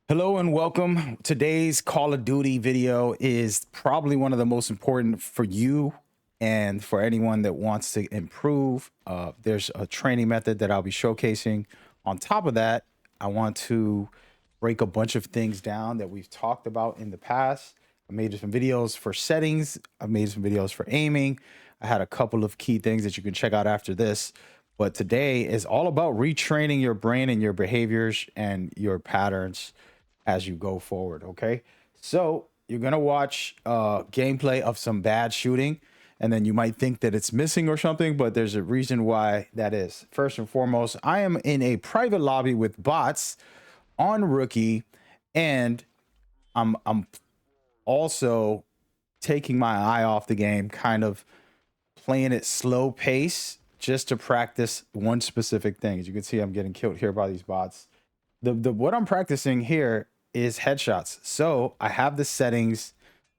Hello and welcome. Today's Call of Duty video is probably one of the most important for you and for anyone that wants to improve. There's a training method that I'll be showcasing. On top of that, I want to break a bunch of things down that we've talked about in the past. I made some videos for settings. I've made some videos for aiming. I had a couple of key things that you can check out after this. But today is all about retraining your brain and your behaviors and your patterns as you go forward. Okay, so you're gonna watch gameplay of some bad shooting, and then you might think that it's missing or something, but there's a reason why that is. First and foremost, I am in a private lobby with bots on rookie, and I'm also taking my eye off the game, kind of playing it slow pace just to practice one specific thing. As you can see, I'm getting killed here by these bots. The what I'm practicing here is headshots. So I have the settings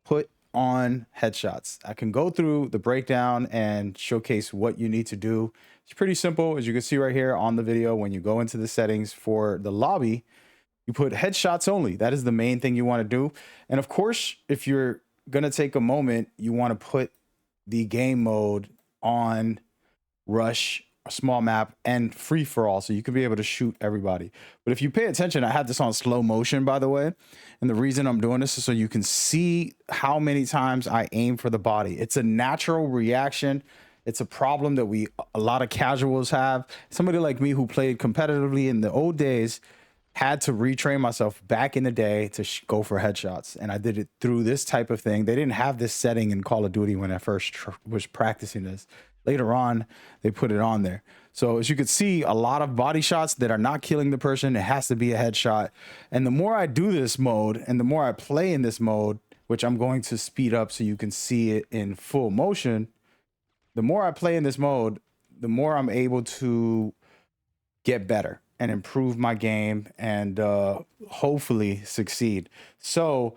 put on headshots. I can go through the breakdown and showcase what you need to do. It's pretty simple. As you can see right here on the video, when you go into the settings for the lobby, you put headshots only. That is the main thing you want to do. And of course, if you're going to take a moment, you want to put the game mode on rush, a small map, and free for all, so you can be able to shoot everybody. But if you pay attention, I had this on slow motion, by the way, and the reason I'm doing this is so you can see how many times I aim for the body. It's a natural reaction. It's a problem that a lot of casuals have. Somebody like me who played competitively in the old days had to retrain myself back in the day to go for headshots, and I did it through this type of thing. They didn't have this setting in Call of Duty when I first was practicing this. Later on, they put it on there. So as you can see, a lot of body shots that are not killing the person, it has to be a headshot. And the more I do this mode and the more I play in this mode, which I'm going to speed up so you can see it in full motion, the more I play in this mode, the more I'm able to get better and improve my game and hopefully succeed. So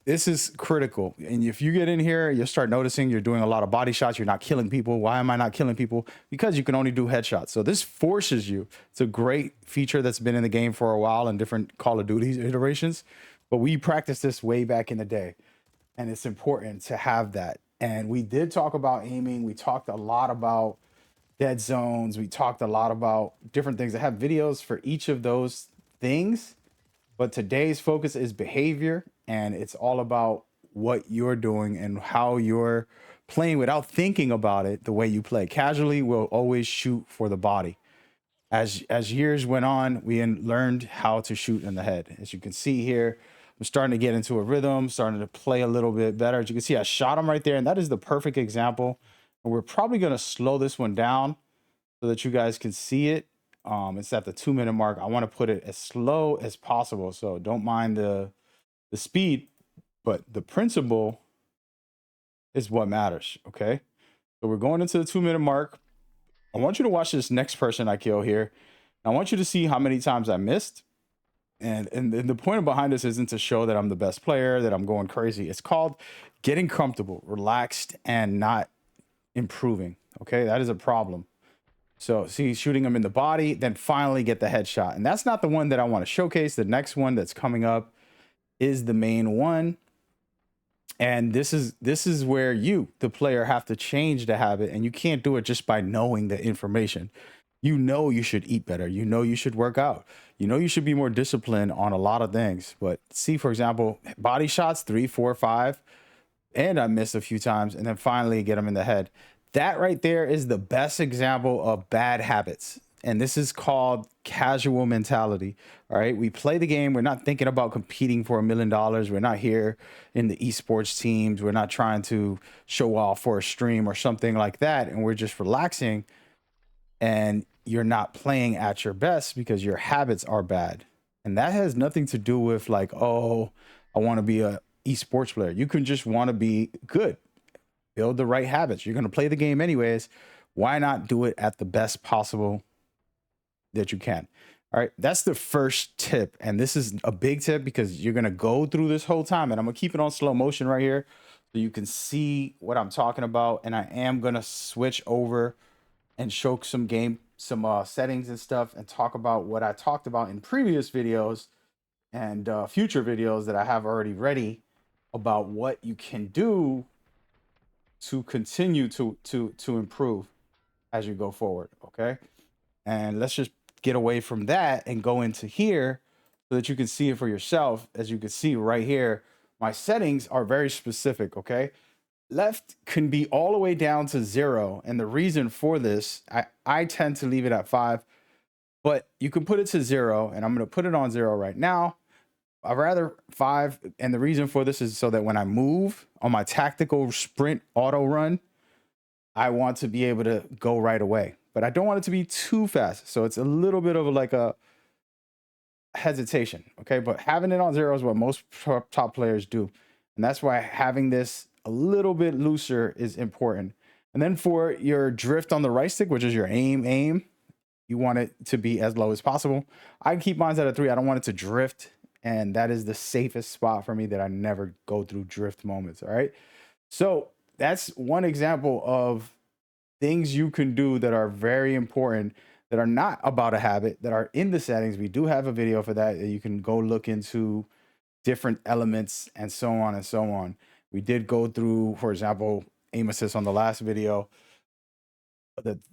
this is critical. And if you get in here, you'll start noticing you're doing a lot of body shots. You're not killing people. Why am I not killing people? Because you can only do headshots. So this forces you. It's a great feature that's been in the game for a while in different Call of Duty iterations. But we practiced this way back in the day. And it's important to have that. And we did talk about aiming. We talked a lot about dead zones. We talked a lot about different things. I have videos for each of those things. But today's focus is behavior, and it's all about what you're doing and how you're playing without thinking about it the way you play. Casually, we'll always shoot for the body. As years went on, we learned how to shoot in the head. As you can see here, I'm starting to get into a rhythm, starting to play a little bit better. As you can see, I shot him right there, and that is the perfect example. And we're probably going to slow this one down so that you guys can see it. It's at the 2-minute mark. I want to put it as slow as possible, so don't mind the speed, but the principle is what matters. Okay, so we're going into the 2-minute mark. I want you to watch this next person I kill here. I want you to see how many times I missed. And the point behind this isn't to show that I'm the best player, that I'm going crazy. It's called getting comfortable, relaxed, and not improving. Okay, that is a problem. So see, shooting him in the body, then finally get the headshot. And that's not the one that I want to showcase. The next one that's coming up is the main one. And this is where you, the player, have to change the habit. And you can't do it just by knowing the information. You know you should eat better. You know you should work out. You know you should be more disciplined on a lot of things. But see, for example, body shots 3, 4, 5, and I missed a few times, and then finally get them in the head. That right there is the best example of bad habits. And this is called casual mentality. All right. We play the game. We're not thinking about competing for $1 million. We're not here in the esports teams. We're not trying to show off for a stream or something like that. And we're just relaxing. And you're not playing at your best because your habits are bad. And that has nothing to do with like, oh, I want to be a esports player. You can just want to be good. Build the right habits. You're going to play the game anyways. Why not do it at the best possible that you can? All right. That's the first tip. And this is a big tip because you're going to go through this whole time. And I'm going to keep it on slow motion right here so you can see what I'm talking about. And I am going to switch over and show some settings and stuff and talk about what I talked about in previous videos and future videos that I have already ready about what you can do to continue to improve as you go forward. Okay. And let's just get away from that and go into here so that you can see it for yourself. As you can see right here, my settings are very specific. Okay. Left can be all the way down to 0. And the reason for this, I tend to leave it at 5, but you can put it to 0. And I'm going to put it on 0 right now. I'd rather 5. And the reason for this is so that when I move on my tactical sprint auto run, I want to be able to go right away, but I don't want it to be too fast. So it's a little bit of like a hesitation. Okay. But having it on 0 is what most top players do. And that's why having this a little bit looser is important. And then for your drift on the right stick, which is your aim, you want it to be as low as possible. I keep mine at a 3. I don't want it to drift. And that is the safest spot for me, that I never go through drift moments. All right. So that's one example of things you can do that are very important, that are not about a habit, that are in the settings. We do have a video for that. You can go look into different elements and so on and so on. We did go through, for example, aim assist on the last video.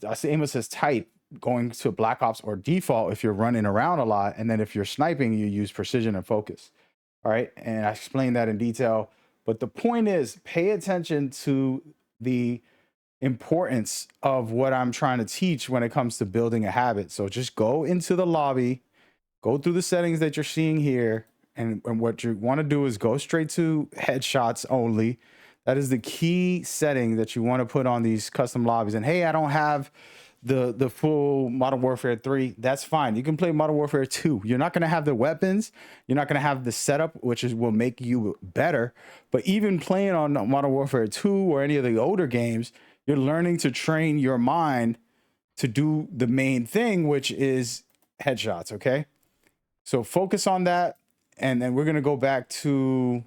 I say aim assist type going to Black Ops or default if you're running around a lot. And then if you're sniping, you use precision and focus. All right. And I explained that in detail. But the point is, pay attention to the importance of what I'm trying to teach when it comes to building a habit. So just go into the lobby, go through the settings that you're seeing here. And what you want to do is go straight to headshots only. That is the key setting that you want to put on these custom lobbies. And hey, I don't have the full Modern Warfare 3. That's fine. You can play Modern Warfare 2. You're not going to have the weapons. You're not going to have the setup, which will make you better. But even playing on Modern Warfare 2 or any of the older games, you're learning to train your mind to do the main thing, which is headshots. Okay. So focus on that. And then we're going to go back to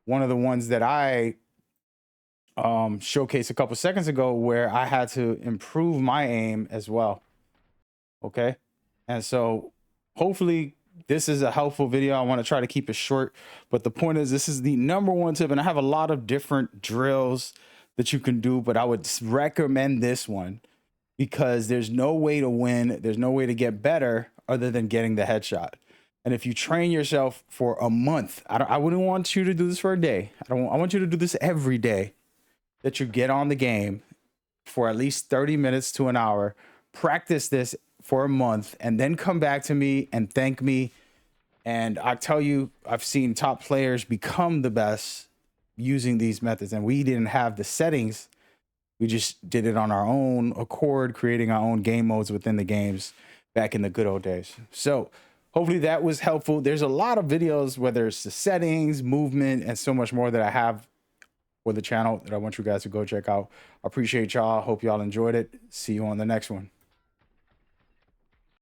one of the ones that I showcased a couple seconds ago, where I had to improve my aim as well. Okay. And so hopefully this is a helpful video. I want to try to keep it short, but the point is, this is the #1 tip. And I have a lot of different drills that you can do, but I would recommend this one because there's no way to win. There's no way to get better other than getting the headshot. And if you train yourself for a month, I wouldn't want you to do this for a day. I want you to do this every day, that you get on the game for at least 30 minutes to an hour, practice this for a month, and then come back to me and thank me. And I tell you, I've seen top players become the best using these methods, and we didn't have the settings. We just did it on our own accord, creating our own game modes within the games back in the good old days. So hopefully that was helpful. There's a lot of videos, whether it's the settings, movement, and so much more that I have for the channel that I want you guys to go check out. I appreciate y'all. Hope y'all enjoyed it. See you on the next one.